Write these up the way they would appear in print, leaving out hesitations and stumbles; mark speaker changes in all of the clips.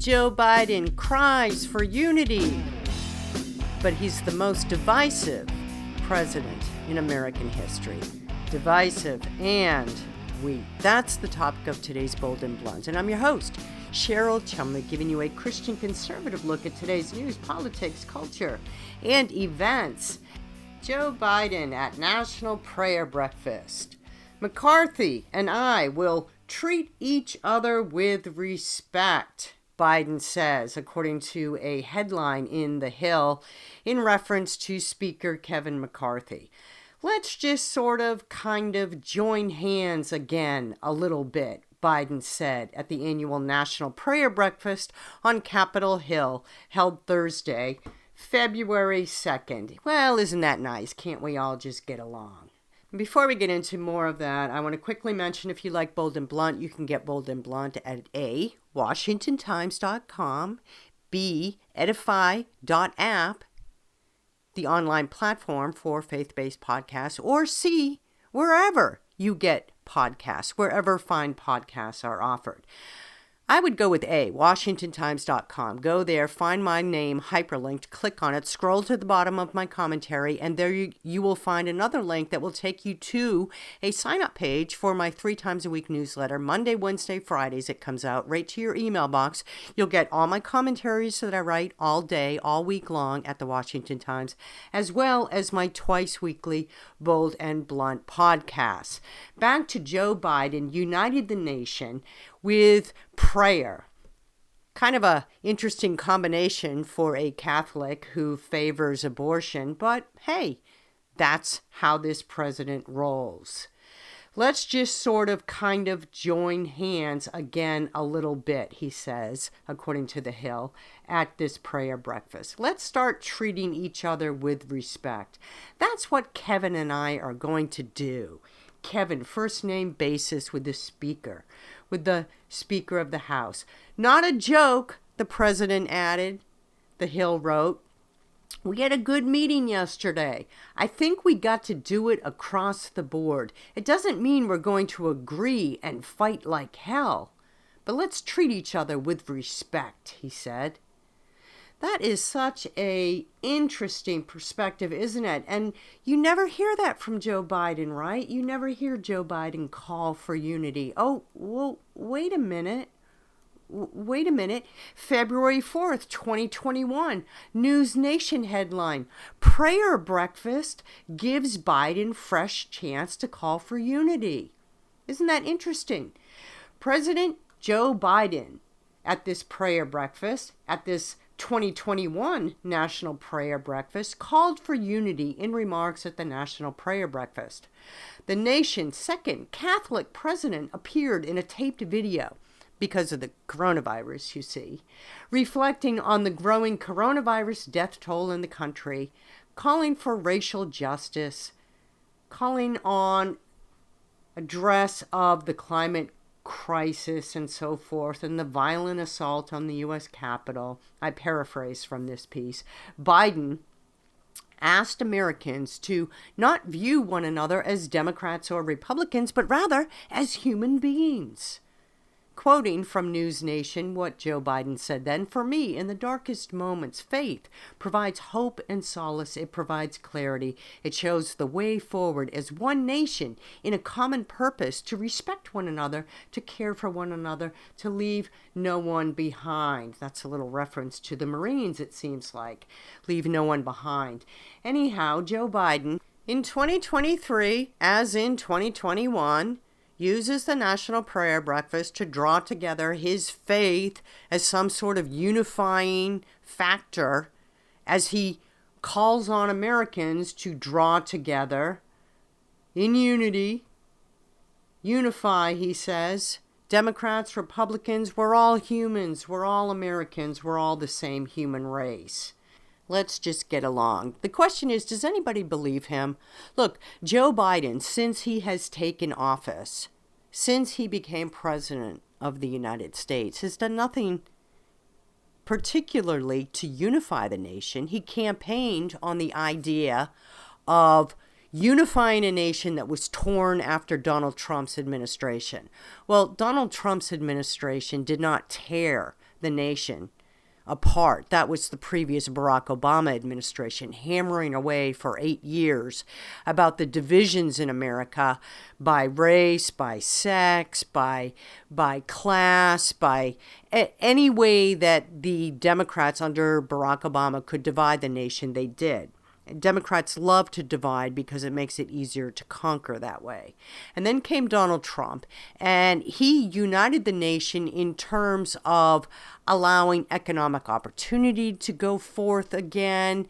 Speaker 1: Joe Biden cries for unity, but he's the most divisive president in American history. Divisive and weak. That's the topic of today's Bold and Blunt. And I'm your host, Cheryl Chumley, giving you a Christian conservative look at today's news, politics, culture, and events. Joe Biden at National Prayer Breakfast. McCarthy and I will treat each other with respect, Biden says, according to a headline in The Hill in reference to Speaker Kevin McCarthy. Let's just sort of kind of join hands again a little bit, Biden said at the annual National Prayer Breakfast on Capitol Hill, held Thursday, February 2nd. Well, isn't that nice? Can't we all just get along? Before we get into more of that, I want to quickly mention if you like Bold and Blunt, you can get Bold and Blunt at A, WashingtonTimes.com, B, Edify.app, the online platform for faith-based podcasts, or C, wherever you get podcasts, wherever fine podcasts are offered. I would go with A, WashingtonTimes.com. Go there, find my name hyperlinked, click on it, scroll to the bottom of my commentary, and there you will find another link that will take you to a sign-up page for my 3 times a week newsletter. Monday, Wednesday, Fridays, it comes out right to your email box. You'll get all my commentaries that I write all day, all week long at the Washington Times, as well as my twice weekly Bold and Blunt podcasts. Back to Joe Biden, united the nation with prayer. Kind of a interesting combination for a Catholic who favors abortion, but hey, that's how this president rolls. Let's just sort of kind of join hands again a little bit, he says, according to The Hill, at this prayer breakfast. Let's start treating each other with respect. That's what Kevin and I are going to do. Kevin, first name basis with the Speaker of the House. Not a joke, the president added, The Hill wrote. We had a good meeting yesterday. I think we got to do it across the board. It doesn't mean we're going to agree and fight like hell, but let's treat each other with respect, he said. That is such a interesting perspective, isn't it? And you never hear that from Joe Biden, right? You never hear Joe Biden call for unity. Oh, well, wait a minute. February 4th, 2021, News Nation headline, Prayer Breakfast gives Biden fresh chance to call for unity. Isn't that interesting? President Joe Biden at this prayer breakfast, at this 2021 National Prayer Breakfast, called for unity in remarks at the National Prayer Breakfast. The nation's second Catholic president appeared in a taped video because of the coronavirus, you see, reflecting on the growing coronavirus death toll in the country, calling for racial justice, calling on address of the climate crisis and so forth, and the violent assault on the U.S. Capitol. I paraphrase from this piece. Biden asked Americans to not view one another as Democrats or Republicans, but rather as human beings. Quoting from News Nation what Joe Biden said then, for me, in the darkest moments, faith provides hope and solace. It provides clarity. It shows the way forward as one nation in a common purpose to respect one another, to care for one another, to leave no one behind. That's a little reference to the Marines, it seems like. Leave no one behind. Anyhow, Joe Biden, in 2023, as in 2021, uses the National Prayer Breakfast to draw together his faith as some sort of unifying factor as he calls on Americans to draw together in unity. Unify, he says. Democrats, Republicans, we're all humans, we're all Americans, we're all the same human race. Let's just get along. The question is, does anybody believe him? Look, Joe Biden, since he has taken office, since he became president of the United States, has done nothing particularly to unify the nation. He campaigned on the idea of unifying a nation that was torn after Donald Trump's administration. Well, Donald Trump's administration did not tear the nation apart. That was the previous Barack Obama administration, hammering away for 8 years about the divisions in America by race, by sex, by class, by any way that the Democrats under Barack Obama could divide the nation, they did. Democrats love to divide because it makes it easier to conquer that way. And then came Donald Trump, and he united the nation in terms of allowing economic opportunity to go forth again,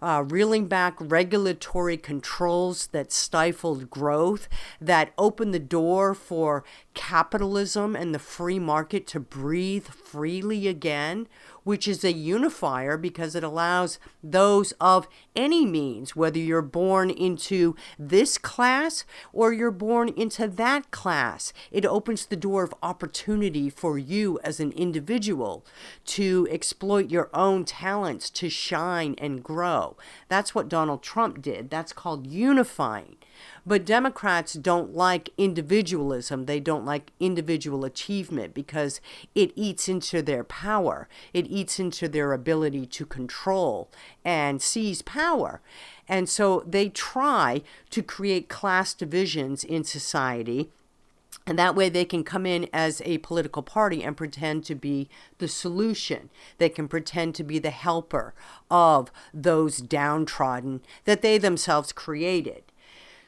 Speaker 1: reeling back regulatory controls that stifled growth, that opened the door for capitalism and the free market to breathe freely again, which is a unifier because it allows those of any means, whether you're born into this class or you're born into that class, it opens the door of opportunity for you as an individual to exploit your own talents, to shine and grow. That's what Donald Trump did. That's called unifying. But Democrats don't like individualism. They don't like individual achievement because it eats into their power. It eats into their ability to control and seize power. And so they try to create class divisions in society. And that way they can come in as a political party and pretend to be the solution. They can pretend to be the helper of those downtrodden that they themselves created.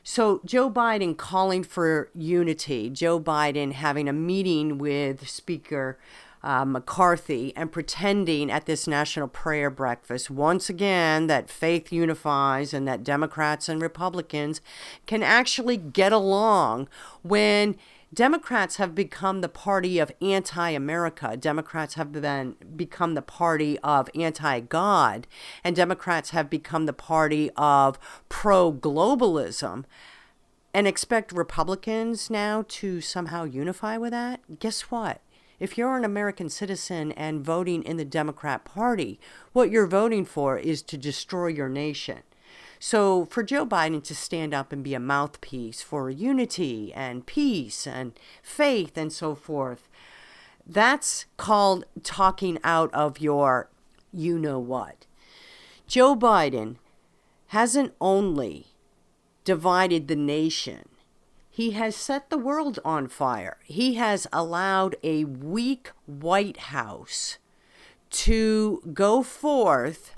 Speaker 1: So Joe Biden calling for unity, Joe Biden having a meeting with Speaker McCarthy and pretending at this national prayer breakfast once again that faith unifies and that Democrats and Republicans can actually get along when Democrats have become the party of anti-America. Democrats have become the party of anti-God. And Democrats have become the party of pro-globalism. And expect Republicans now to somehow unify with that? Guess what? If you're an American citizen and voting in the Democrat Party, what you're voting for is to destroy your nation. So for Joe Biden to stand up and be a mouthpiece for unity and peace and faith and so forth, that's called talking out of your you-know-what. Joe Biden hasn't only divided the nation, he has set the world on fire. He has allowed a weak White House to go forth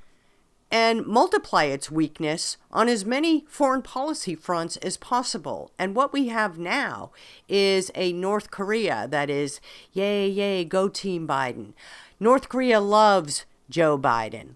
Speaker 1: and multiply its weakness on as many foreign policy fronts as possible. And what we have now is a North Korea that is, yay, yay, go Team Biden. North Korea loves Joe Biden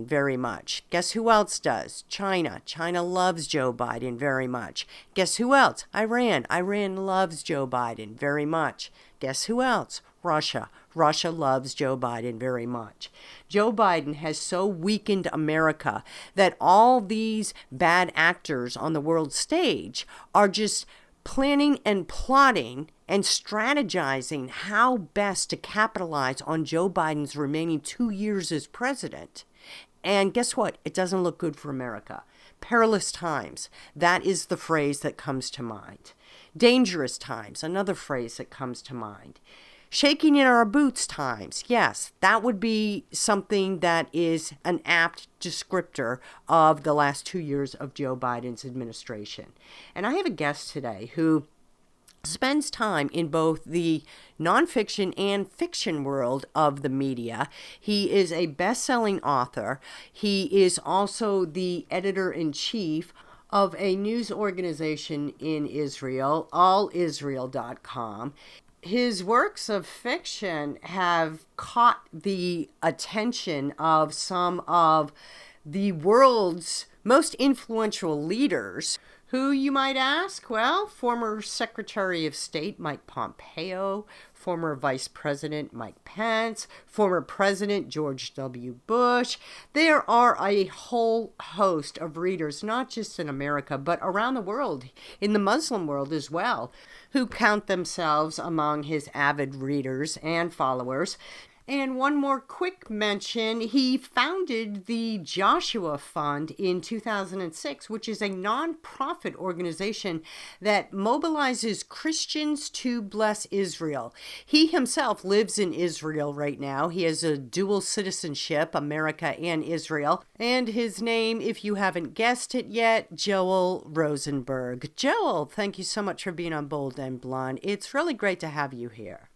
Speaker 1: very much. Guess who else does? China loves Joe Biden very much. Guess who else? Iran loves Joe Biden very much. Guess who else? Russia loves Joe Biden very much. Joe Biden has so weakened America that all these bad actors on the world stage are just planning and plotting and strategizing how best to capitalize on Joe Biden's remaining 2 years as president. And guess what? It doesn't look good for America. Perilous times. That is the phrase that comes to mind. Dangerous times. Another phrase that comes to mind. Shaking in our boots times. Yes, that would be something that is an apt descriptor of the last 2 years of Joe Biden's administration. And I have a guest today who spends time in both the nonfiction and fiction world of the media. He is a best-selling author. He is also the editor-in-chief of a news organization in Israel, allisrael.com. His works of fiction have caught the attention of some of the world's most influential leaders. Who, you might ask? Well, former Secretary of State Mike Pompeo, former Vice President Mike Pence, former President George W. Bush. There are a whole host of readers, not just in America, but around the world, in the Muslim world as well, who count themselves among his avid readers and followers. And one more quick mention, he founded the Joshua Fund in 2006, which is a nonprofit organization that mobilizes Christians to bless Israel. He himself lives in Israel right now. He has a dual citizenship, America and Israel. And his name, if you haven't guessed it yet, Joel Rosenberg. Joel, thank you so much for being on Bold and Blonde. It's really great to have you here.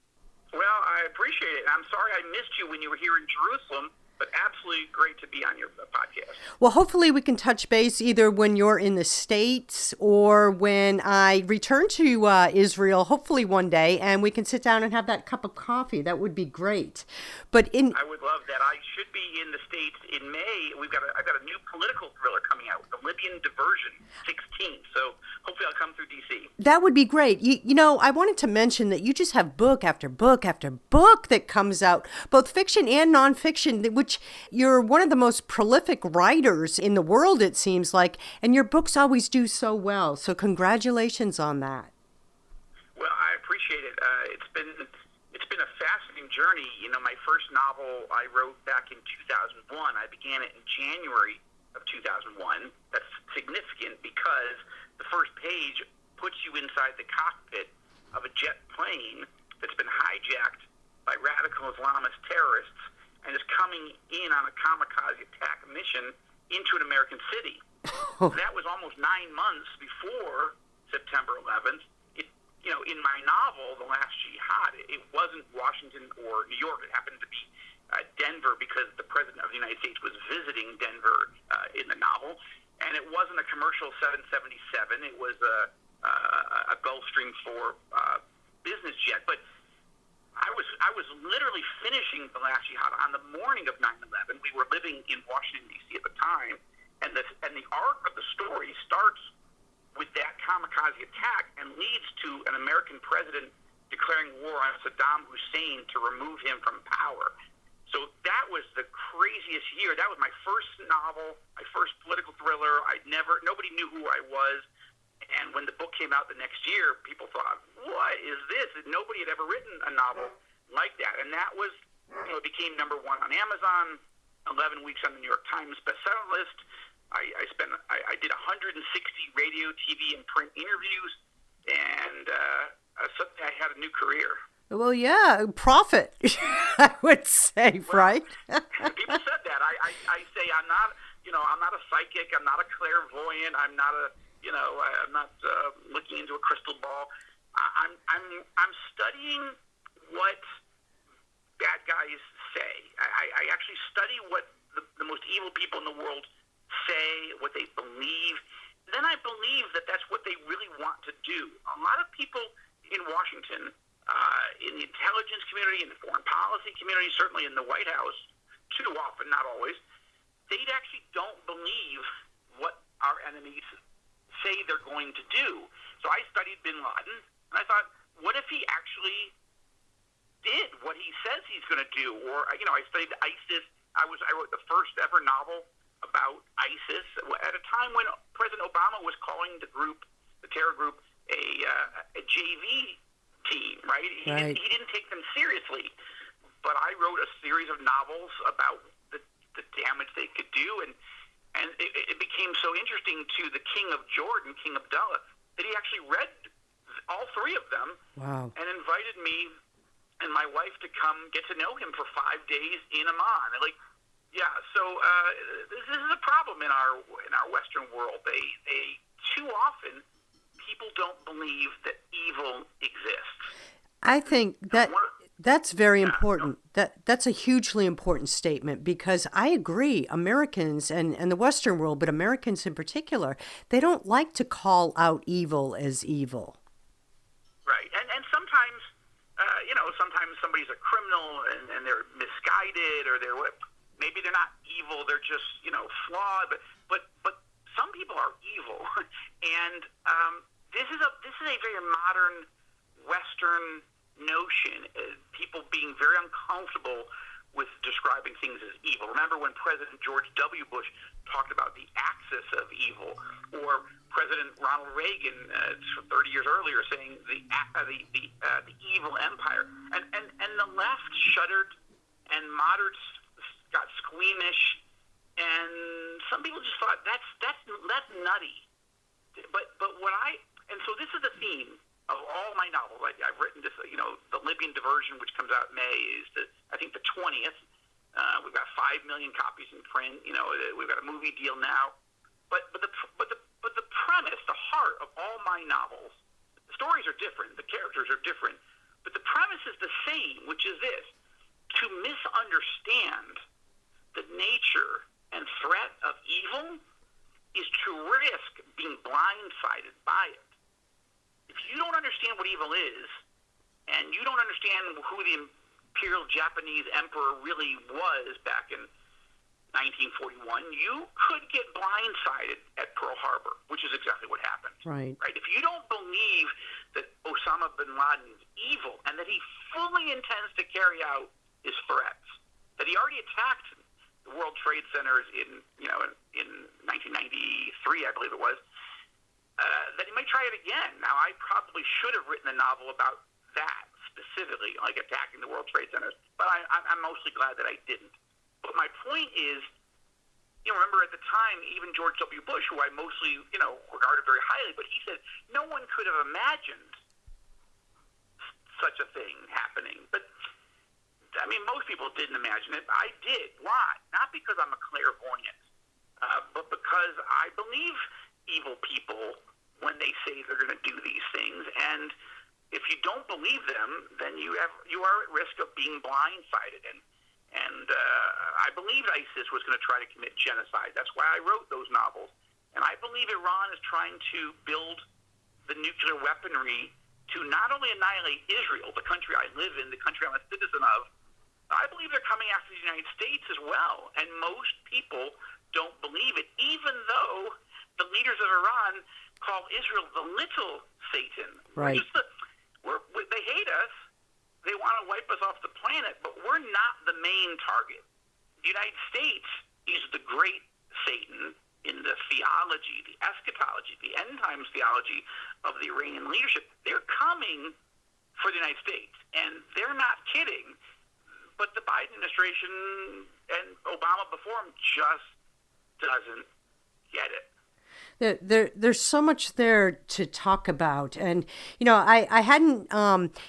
Speaker 2: Well, I appreciate it. I'm sorry I missed you when you were here in Jerusalem, but absolutely great to be on your podcast.
Speaker 1: Well, hopefully we can touch base either when you're in the States or when I return to Israel, hopefully one day, and we can sit down and have that cup of coffee. That would be great. But I
Speaker 2: would love that. I should be in the States in May. I've got a new political thriller coming out, The Libyan Diversion, 16. So hopefully I'll come through D.C.
Speaker 1: That would be great. You know, I wanted to mention that you just have book after book after book that comes out, both fiction and nonfiction, which you're one of the most prolific writers in the world, it seems like, and your books always do so well. So congratulations on that.
Speaker 2: Well, I appreciate it. It's been a fascinating journey. You know, my first novel I wrote back in 2001. I began it in January of 2001. That's significant because the first page puts you inside the cockpit of a jet plane that's been hijacked by radical Islamist terrorists and is coming in on a kamikaze attack mission into an American city. That was almost 9 months before September 11th. In my novel, The Last Jihad, it wasn't Washington or New York. It happened to be Denver because the President of the United States was visiting Denver in the novel. And it wasn't a commercial 777. It was a Gulfstream 4 business jet. But I was literally finishing The Last Jihad on the morning of 9/11. We were living in Washington, D.C. at the time. And the arc of the story starts with that kamikaze attack and leads to an American president declaring war on Saddam Hussein to remove him from power. So that was the craziest year. That was my first novel, my first political thriller. Nobody knew who I was. And when the book came out the next year, people thought, what is this? Nobody had ever written a novel like that. And that was, it became number one on Amazon, 11 weeks on the New York Times bestseller list. I did 160 radio, TV, and print interviews, and suddenly I had a new career.
Speaker 1: Well, yeah, profit, I would say, right?
Speaker 2: People said that. I say I'm not a psychic. I'm not a clairvoyant. I'm not looking into a crystal ball. I'm studying what bad guys say. I actually study what the most evil people in the world say, what they believe. Then I believe that that's what they really want to do. A lot of people in Washington, in the intelligence community, in the foreign policy community, certainly in the White House, too often, not always, they actually don't believe what our enemies say they're going to do. So I studied bin Laden, and I thought, what if he actually did what he says he's going to do? Or, I studied ISIS. I wrote the first ever novel about ISIS at a time when President Obama was calling the terror group, a JV team, right? He didn't take them seriously. But I wrote a series of novels about the damage they could do, and it became so interesting to the King of Jordan, King Abdullah, that he actually read all three of them.
Speaker 1: Wow. And
Speaker 2: invited me and my wife to come get to know him for 5 days in Amman. And so this is a problem in our Western world. They too often people don't believe that evil exists.
Speaker 1: I think that's very important. That's a hugely important statement, because I agree. Americans and the Western world, but Americans in particular, they don't like to call out evil as evil.
Speaker 2: Right, and sometimes sometimes somebody's a criminal and they're misguided, or maybe they're not evil, they're just flawed, but some people are evil. And this is a very modern Western notion, people being very uncomfortable with describing things as evil. Remember when President George W. Bush talked about the axis of evil, or President Ronald Reagan 30 years earlier saying the evil empire, and the left shuddered and moderates got squeamish, and some people just thought that's nutty. But so this is the theme of all my novels. I've written this, the Libyan Diversion, which comes out in May, is I think the 20th. We've got 5 million copies in print. We've got a movie deal now. But the premise, the heart of all my novels, the stories are different, the characters are different, but the premise is the same, which is this: to misunderstand the nature and threat of evil is to risk being blindsided by it. If you don't understand what evil is, and you don't understand who the Imperial Japanese Emperor really was back in 1941, you could get blindsided at Pearl Harbor, which is exactly what happened.
Speaker 1: Right?
Speaker 2: If you don't believe that Osama bin Laden is evil and that he fully intends to carry out his threats, that he already attacked the World Trade Centers in 1993, I believe it was, that he might try it again. Now, I probably should have written a novel about that specifically, like attacking the World Trade Centers, but I'm mostly glad that I didn't. But my point is, remember at the time, even George W. Bush, who I mostly, regarded very highly, but he said no one could have imagined such a thing happening. But most people didn't imagine it. I did. Why? Not because I'm a clairvoyant, but because I believe evil people when they say they're going to do these things. And if you don't believe them, then you are at risk of being blindsided. And I believed ISIS was going to try to commit genocide. That's why I wrote those novels. And I believe Iran is trying to build the nuclear weaponry to not only annihilate Israel, the country I live in, the country I'm a citizen of, I believe they're coming after the United States as well. And most people don't believe it, even though the leaders of Iran call Israel the little Satan.
Speaker 1: Right.
Speaker 2: They hate us. They want to wipe us off the planet, but we're not the main target. The United States is the great Satan in the theology, the eschatology, the end times theology of the Iranian leadership. They're coming for the United States, and they're not kidding. But the Biden administration and Obama before him just doesn't get it.
Speaker 1: There's so much there to talk about. And, I hadn't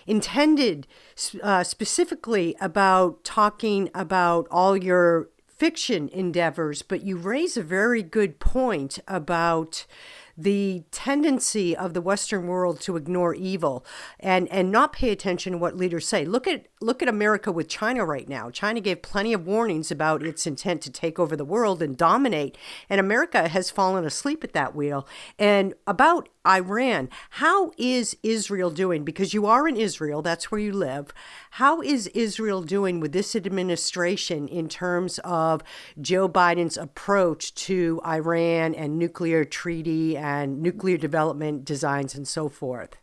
Speaker 1: intended specifically about talking about all your fiction endeavors, but you raise a very good point about the tendency of the Western world to ignore evil and not pay attention to what leaders say. Look at America with China right now. China gave plenty of warnings about its intent to take over the world and dominate, and America has fallen asleep at that wheel. And about Iran, how is Israel doing? Because you are in Israel, that's where you live. How is Israel doing with this administration in terms of Joe Biden's approach to Iran and nuclear treaty and nuclear development designs and so forth?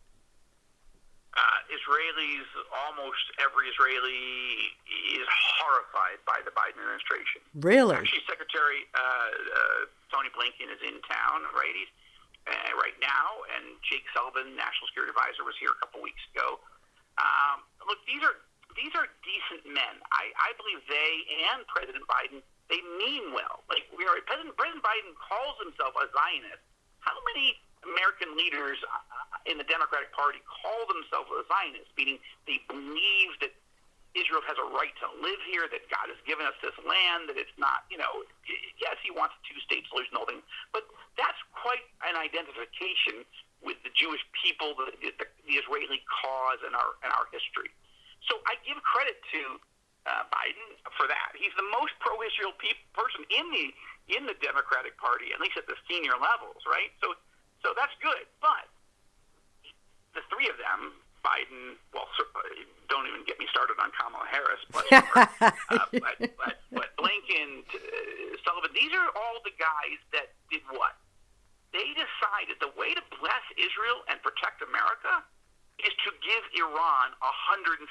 Speaker 2: Israelis, almost every Israeli is horrified by the Biden administration.
Speaker 1: Really?
Speaker 2: Actually, Secretary Tony Blinken is in town, right? He's right now, and Jake Sullivan, National Security Advisor, was here a couple weeks ago. Look, these are decent men. I believe they and President Biden, they mean well. Like, President Biden calls himself a Zionist. How many American leaders in the Democratic Party call themselves a Zionist, meaning they believe that Israel has a right to live here, that God has given us this land, that it's not, yes, he wants a two-state solution, the whole thing, but that's quite an identification with the Jewish people, the Israeli cause, and our history. So I give credit to Biden for that. He's the most pro-Israel person in the Democratic Party, at least at the senior levels, right? So that's good. But the three of them, Biden, don't even get me started on Kamala Harris, but Blinken, Sullivan, these are all the guys that did what? They decided the way to bless Israel and protect America is to give Iran $150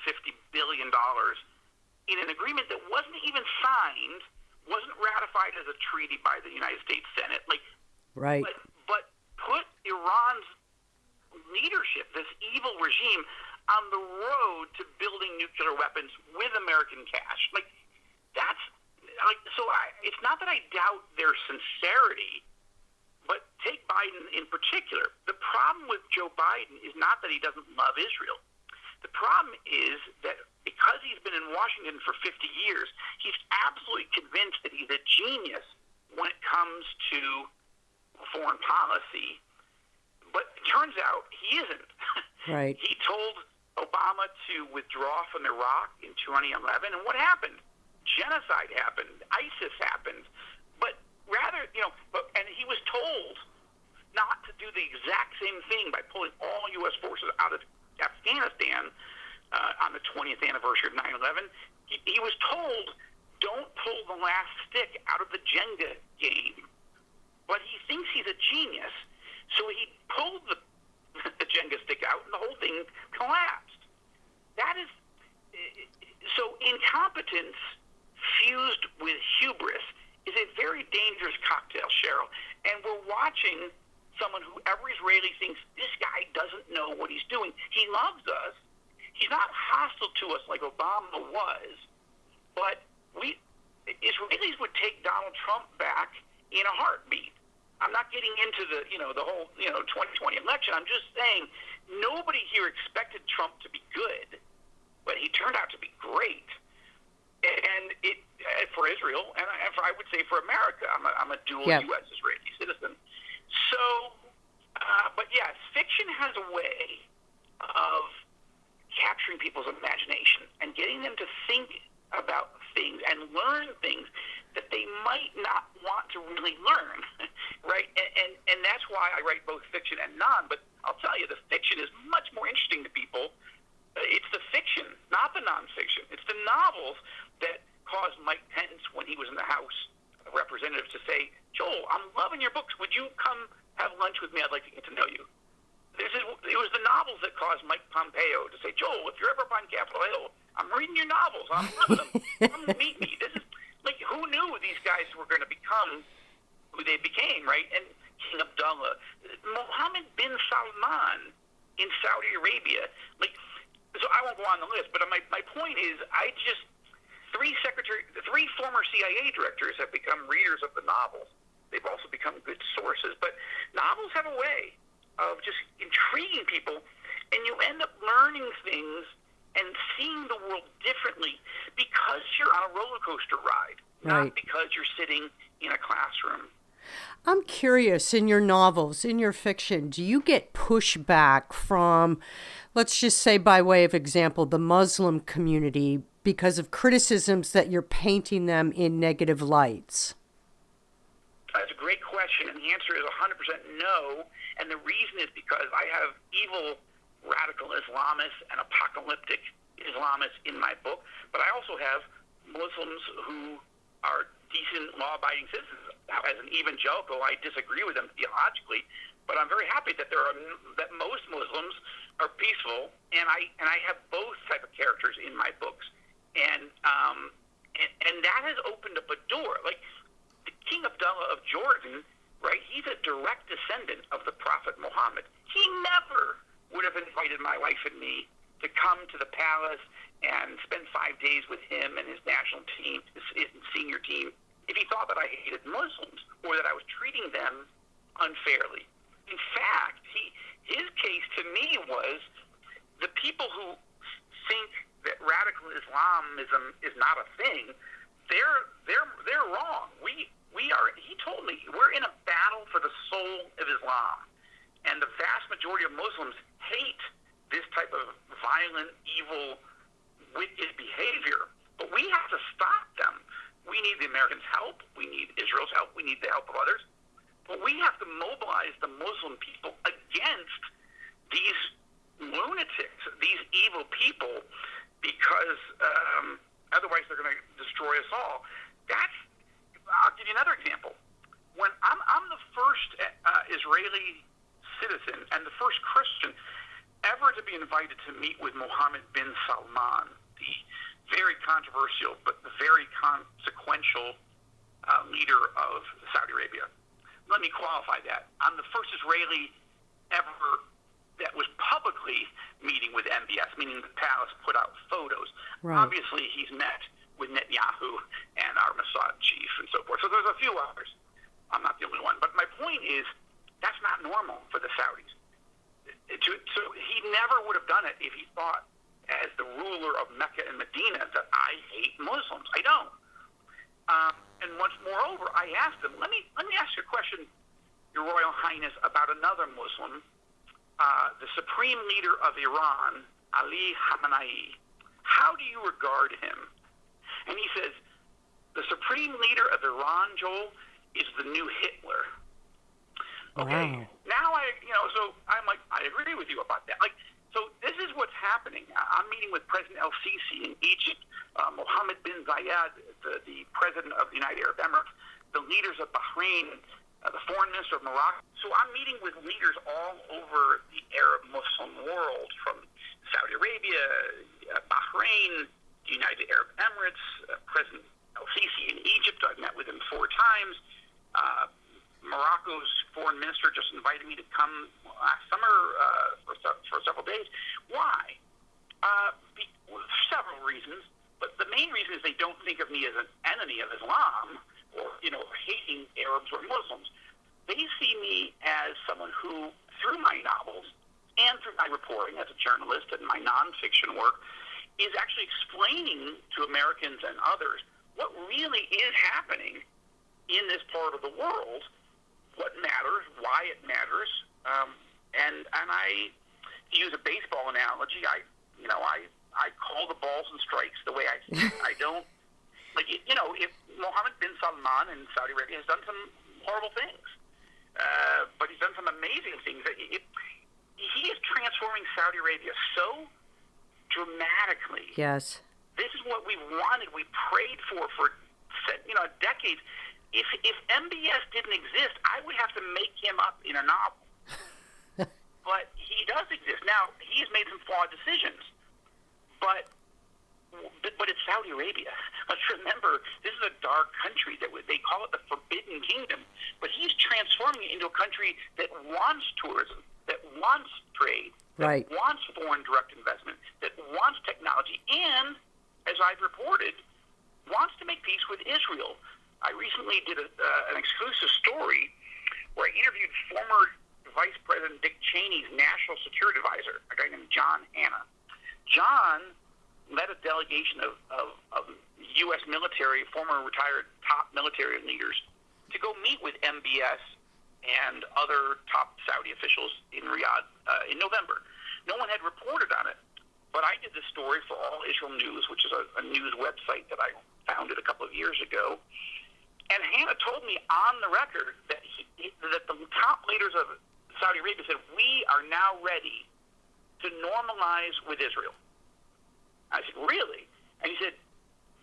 Speaker 2: billion in an agreement that wasn't even signed, wasn't ratified as a treaty by the United States Senate.
Speaker 1: Right.
Speaker 2: But put Iran's leadership, this evil regime, on the road to building nuclear weapons with American cash. it's not that I doubt their sincerity, but take Biden in particular. The problem with Joe Biden is not that he doesn't love Israel. The problem is that because he's been in Washington for 50 years, he's absolutely convinced that he's a genius when it comes to foreign policy. But it turns out he isn't.
Speaker 1: Right.
Speaker 2: He told Obama to withdraw from Iraq in 2011, and what happened? Genocide happened. ISIS happened. But rather, and he was told not to do the exact same thing by pulling all U.S. forces out of Afghanistan on the 20th anniversary of 9/11. He was told, don't pull the last stick out of the Jenga game. But he thinks he's a genius, so he pulled the Jenga stick out, and the whole thing collapsed. That is so incompetence fused with hubris is a very dangerous cocktail, Cheryl. And we're watching someone who every Israeli thinks this guy doesn't know what he's doing. He loves us. He's not hostile to us like Obama was, but Israelis would take Donald Trump back in a heartbeat. I'm not getting into the whole 2020 election. I'm just saying nobody here expected Trump to be good, but he turned out to be great. And it for Israel, and I would say for America. I'm a dual U.S. Israeli citizen. So, but yes, fiction has a way of capturing people's imagination and getting them to think about things and learn things that they might not want to really learn, right? And that's why I write both fiction and non, but I'll tell you, the fiction is much more interesting to people. It's the fiction, not the nonfiction. It's the novels that caused Mike Pence, when he was in the House of Representatives, to say, Joel, I'm loving your books. Would you come have lunch with me? I'd like to get to know you. It was the novels that caused Mike Pompeo to say, Joel, if you're ever up on Capitol Hill, I'm reading your novels. I'm loving them. Come meet me. This is like, who knew these guys were going to become who they became, right? And King Abdullah, Mohammed bin Salman in Saudi Arabia. Like, so I won't go on the list, but my point is, three former CIA directors have become readers of the novels. They've also become good sources. But novels have a way of just intriguing people, and you end up learning things and seeing the world differently because you're on a roller coaster ride, not because you're sitting in a classroom.
Speaker 1: I'm curious, in your novels, in your fiction, do you get pushback from, let's just say by way of example, the Muslim community because of criticisms that you're painting them in negative lights?
Speaker 2: That's a great question, and the answer is 100% no. And the reason is because I have evil radical Islamists and apocalyptic Islamists in my book, but I also have Muslims who are decent, law-abiding citizens. Now, as an evangelical, I disagree with them theologically, but I'm very happy that that most Muslims are peaceful, and I have both type of characters in my books, and that has opened up a door. Like the King Abdullah of Jordan, right? He's a direct descendant of the Prophet Muhammad. He never would have invited my wife and me to come to the palace and spend 5 days with him and his national team, his senior team, if he thought that I hated Muslims or that I was treating them unfairly. In fact, his case to me was the people who think that radical Islamism is not a thing, they're wrong. He told me, we're in a battle for the soul of Islam. And the vast majority of Muslims hate this type of violent, evil, wicked behavior. But we have to stop them. We need the Americans' help. We need Israel's help. We need the help of others. But we have to mobilize the Muslim people against these lunatics, these evil people, because otherwise they're going to destroy us all. I'll give you another example. When I'm the first Israeli citizen and the first Christian ever to be invited to meet with Mohammed bin Salman, the very controversial but very consequential leader of Saudi Arabia. Let me qualify that. I'm the first Israeli ever that was publicly meeting with MBS, meaning the palace put out photos.
Speaker 1: Right.
Speaker 2: Obviously, he's met with Netanyahu and our Mossad Mossad chief and so forth. So there's a few others. I'm not the only one. But my point is, that's not normal for the Saudis. So he never would have done it if he thought, as the ruler of Mecca and Medina, that I hate Muslims. I don't. And once, moreover, I asked him, let me ask you a question, Your Royal Highness, about another Muslim, the supreme leader of Iran, Ali Khamenei. How do you regard him? And he says, the supreme leader of Iran, Joel, is the new Hitler. Okay,
Speaker 1: wow.
Speaker 2: Now so I'm like, I agree with you about that. Like, so this is what's happening. I'm meeting with President El-Sisi in Egypt, Mohammed bin Zayed, the president of the United Arab Emirates, the leaders of Bahrain, the foreign minister of Morocco. So I'm meeting with leaders all over the Arab Muslim world, from Saudi Arabia, Bahrain, the United Arab Emirates, President El-Sisi in Egypt. I've met with him 4 times. Morocco's foreign minister just invited me to come last summer for several days. Why? Several reasons, but the main reason is they don't think of me as an enemy of Islam or, hating Arabs or Muslims. They see me as someone who, through my novels and through my reporting as a journalist and my nonfiction work, is actually explaining to Americans and others what really is happening in this part of the world, what matters, why it matters, and I, to use a baseball analogy, I call the balls and strikes the way I see it. I don't, if Mohammed bin Salman in Saudi Arabia has done some horrible things, but he's done some amazing things. He is transforming Saudi Arabia so dramatically.
Speaker 1: Yes.
Speaker 2: This is what we wanted, we prayed for decades. If MBS didn't exist, I would have to make him up in a novel. But he does exist. Now, he has made some flawed decisions, but it's Saudi Arabia. Let's remember, this is a dark country. They call it the Forbidden Kingdom. But he's transforming it into a country that wants tourism, that wants trade, that wants foreign direct investment, that wants technology, and, as I've reported, wants to make peace with Israel. I recently did an exclusive story where I interviewed former Vice President Dick Cheney's national security advisor, a guy named John Hanna. John led a delegation of U.S. military, former retired top military leaders, to go meet with MBS and other top Saudi officials in Riyadh in November. No one had reported on it, but I did the story for All Israel News, which is a news website that I founded a couple of years ago. And Hanna told me on the record that that the top leaders of Saudi Arabia said, we are now ready to normalize with Israel. I said, really? And he said,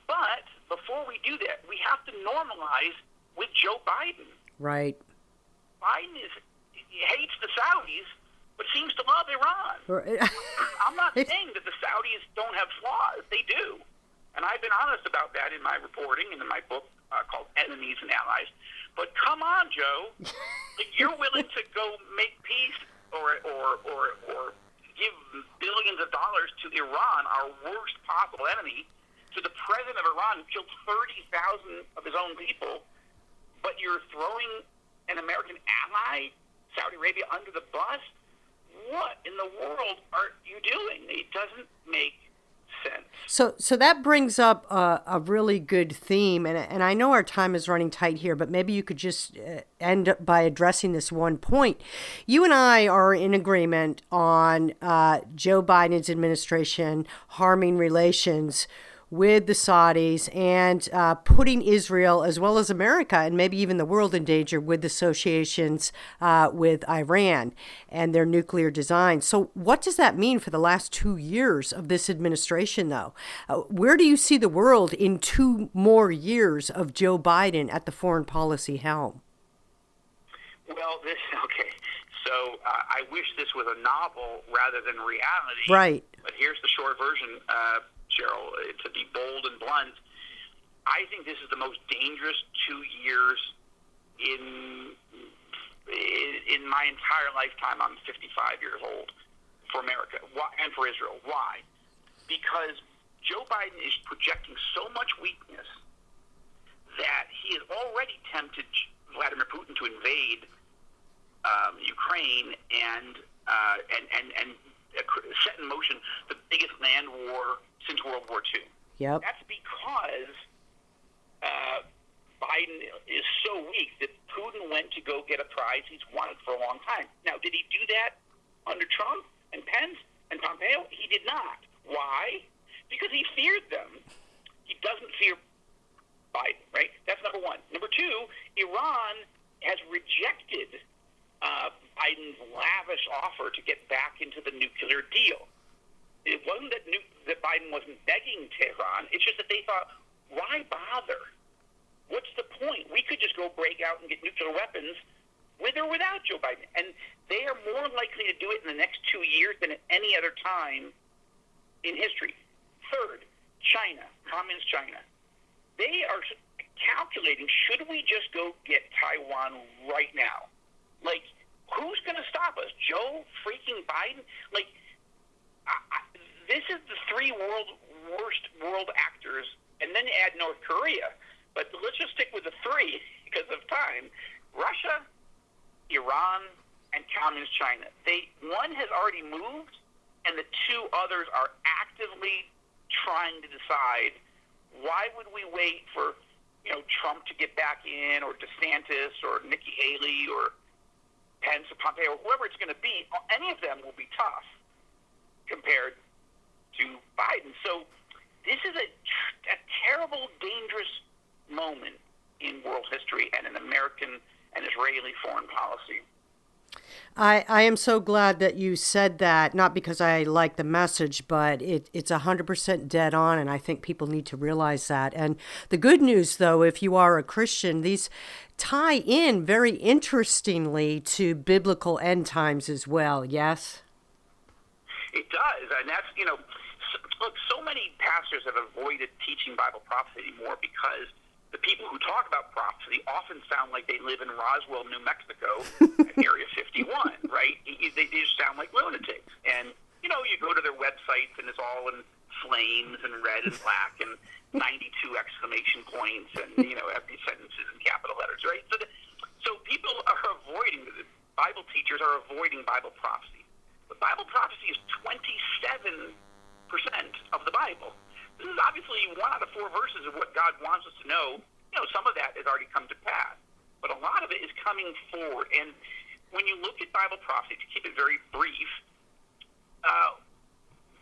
Speaker 2: but before we do that, we have to normalize with Joe Biden.
Speaker 1: Right.
Speaker 2: Biden hates the Saudis, but seems to love Iran. I'm not saying that the Saudis don't have flaws. They do. And I've been honest about that in my reporting and in my book called Enemies and Allies. But come on, Joe. If you're willing to go make peace or give billions of dollars to Iran, our worst possible enemy, to the president of Iran who killed 30,000 of his own people, but you're throwing an American ally, Saudi Arabia, under the bus? What in the world are you doing? It doesn't make sense.
Speaker 1: So that brings up a really good theme, and I know our time is running tight here, but maybe you could just end up by addressing this one point. You and I are in agreement on Joe Biden's administration harming relations with the Saudis and putting Israel as well as America and maybe even the world in danger with associations with Iran and their nuclear design. So what does that mean for the last 2 years of this administration, though? Where do you see the world in 2 more years of Joe Biden at the foreign policy helm?
Speaker 2: Well, okay. So I wish this was a novel rather than reality.
Speaker 1: Right.
Speaker 2: But here's the short version, Cheryl, to be bold and blunt. I think this is the most dangerous 2 years in my entire lifetime. I'm 55 years old, for America and for Israel. Why? Because Joe Biden is projecting so much weakness that tempted Vladimir Putin to invade Ukraine and set in motion the biggest land war since World War II.
Speaker 1: Yep.
Speaker 2: That's because Biden is so weak that Putin went to go get a prize he's wanted for a long time. Now, did he do that under Trump and Pence and Pompeo? He did not. Why? Because he feared them. He doesn't fear Biden, right? That's number one. Number two, Iran has rejected Biden's lavish offer to get back into the nuclear deal. It wasn't that Biden wasn't begging Tehran. It's just that they thought, why bother? What's the point? We could just go break out and get nuclear weapons with or without Joe Biden. And they are more likely to do it in the next 2 years than at any other time in history. Third, China, Communist China. They are calculating, should we just go get Taiwan right now? Like, who's going to stop us? Joe freaking Biden? Like, this is the three worst world actors, and then you add North Korea. But let's just stick with the three because of time. Russia, Iran, and Communist China. One has already moved, and the two others are actively trying to decide, why would we wait for Trump to get back in, or DeSantis, or Nikki Haley, or Pence, or Pompeo, or whoever it's going to be? Any of them will be tough compared to Biden. So this is a terrible, dangerous moment in world history and in American and Israeli foreign policy.
Speaker 1: I am so glad that you said that, not because I like the message, but it's 100% dead on, and I think people need to realize that. And the good news, though, if you are a Christian, these tie in very interestingly to biblical end times as well, yes?
Speaker 2: It does, and that's, look, so many pastors have avoided teaching Bible prophecy anymore because the people who talk about prophecy often sound like they live in Roswell, New Mexico, at Area 51, right? They just sound like lunatics. And, you go to their websites and it's all in flames and red and black and 92 exclamation points and, empty sentences in capital letters, right? So people are avoiding, Bible teachers are avoiding Bible prophecy. But Bible prophecy is 27% of the Bible. This is obviously 1 out of 4 verses of what God wants us to know. Some of that has already come to pass, but a lot of it is coming forward. And when you look at Bible prophecy, to keep it very brief,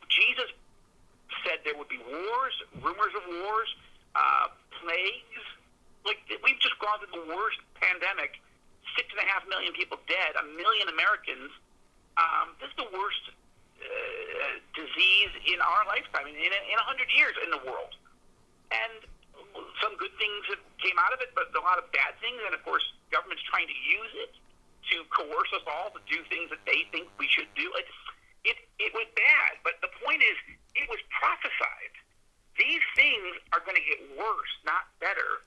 Speaker 2: Jesus said there would be wars, rumors of wars, plagues. Like, we've just gone through the worst pandemic, 6.5 million people dead, 1 million Americans. This is the worst disease in our lifetime, in 100 years in the world. And some good things that came out of it, but a lot of bad things. And, of course, government's trying to use it to coerce us all to do things that they think we should do. It was bad, but the point is, it was prophesied. These things are going to get worse, not better,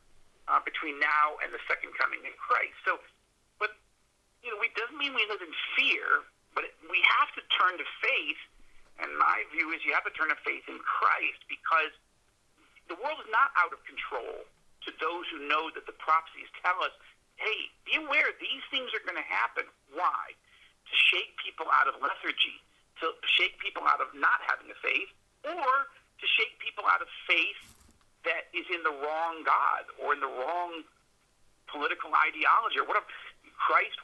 Speaker 2: between now and the second coming in Christ. So, but, it doesn't mean we live in fear, but we have to turn to faith. And my view is you have to turn to faith in Christ, because the world is not out of control to those who know that the prophecies tell us, hey, be aware these things are going to happen. Why? To shake people out of lethargy, to shake people out of not having a faith, or to shake people out of faith that is in the wrong God or in the wrong political ideology or whatever. Christ,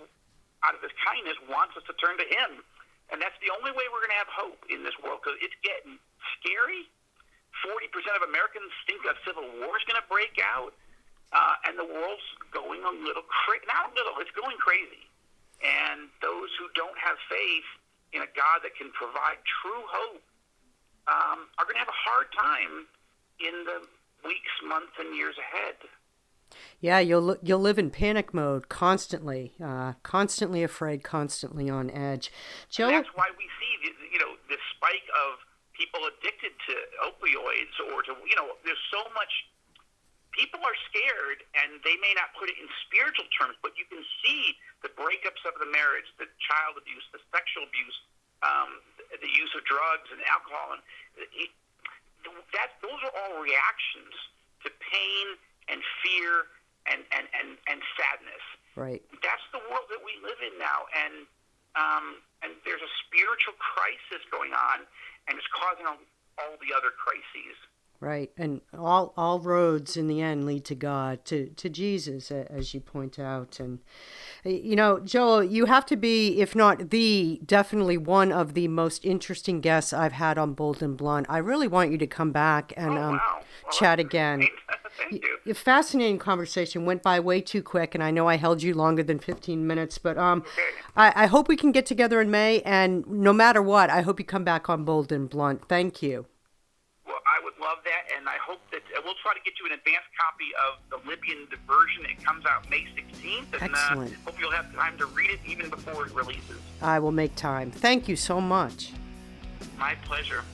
Speaker 2: out of his kindness, wants us to turn to him. And that's the only way we're going to have hope in this world, because it's getting scary. 40% of Americans think a civil war is going to break out, and the world's going a little not a little, it's going crazy. And those who don't have faith in a God that can provide true hope are going to have a hard time in the weeks, months, and years ahead.
Speaker 1: Yeah, you'll live in panic mode constantly, constantly afraid, constantly on edge. Joe,
Speaker 2: and that's why we see the spike of people addicted to opioids or to there's so much. People are scared, and they may not put it in spiritual terms, but you can see the breakups of the marriage, the child abuse, the sexual abuse, the use of drugs and alcohol, and those are all reactions to pain and fear and sadness.
Speaker 1: Right.
Speaker 2: That's the world that we live in now, and there's a spiritual crisis going on, and it's causing all the other crises.
Speaker 1: Right, and all roads in the end lead to God, to Jesus, as you point out. And Joel, you have to be, if not definitely one of the most interesting guests I've had on Bold and Blunt. I really want you to come back and chat again.
Speaker 2: Thank you.
Speaker 1: A fascinating conversation. Went by way too quick, and I know I held you longer than 15 minutes, but
Speaker 2: Okay.
Speaker 1: I hope we can get together in May, and no matter what, I hope you come back on Bold and Blunt. Thank you.
Speaker 2: Well, I would love that, and I hope that we'll try to get you an advanced copy of the Libyan version. It comes out May 16th, and
Speaker 1: Excellent.
Speaker 2: Hope you'll have time to read it even before it releases.
Speaker 1: I will make time. Thank you so much.
Speaker 2: My pleasure.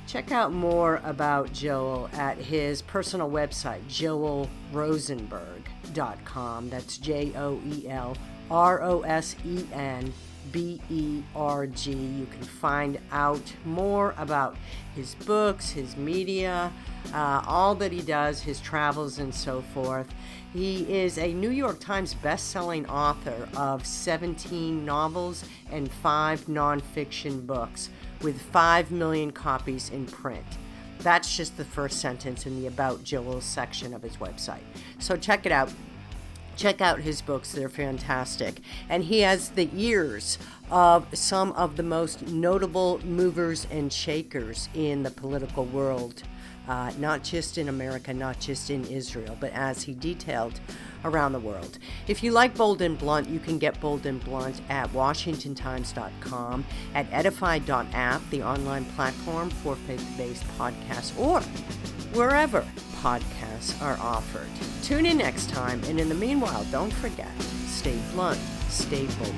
Speaker 1: Check out more about Joel at his personal website, joelrosenberg.com. That's JoelRosenberg. You can find out more about his books, his media, all that he does, his travels, and so forth. He is a New York Times best-selling author of 17 novels and 5 nonfiction books, with 5 million copies in print. That's just the first sentence in the About Joel section of his website. So check it out. Check out his books. They're fantastic. And he has the ears of some of the most notable movers and shakers in the political world, not just in America, not just in Israel, but as he detailed, around the world. If you like Bold and Blunt, you can get Bold and Blunt at WashingtonTimes.com, at Edify.app, the online platform for faith-based podcasts, or wherever podcasts are offered. Tune in next time, and in the meanwhile, don't forget, stay blunt, stay bold.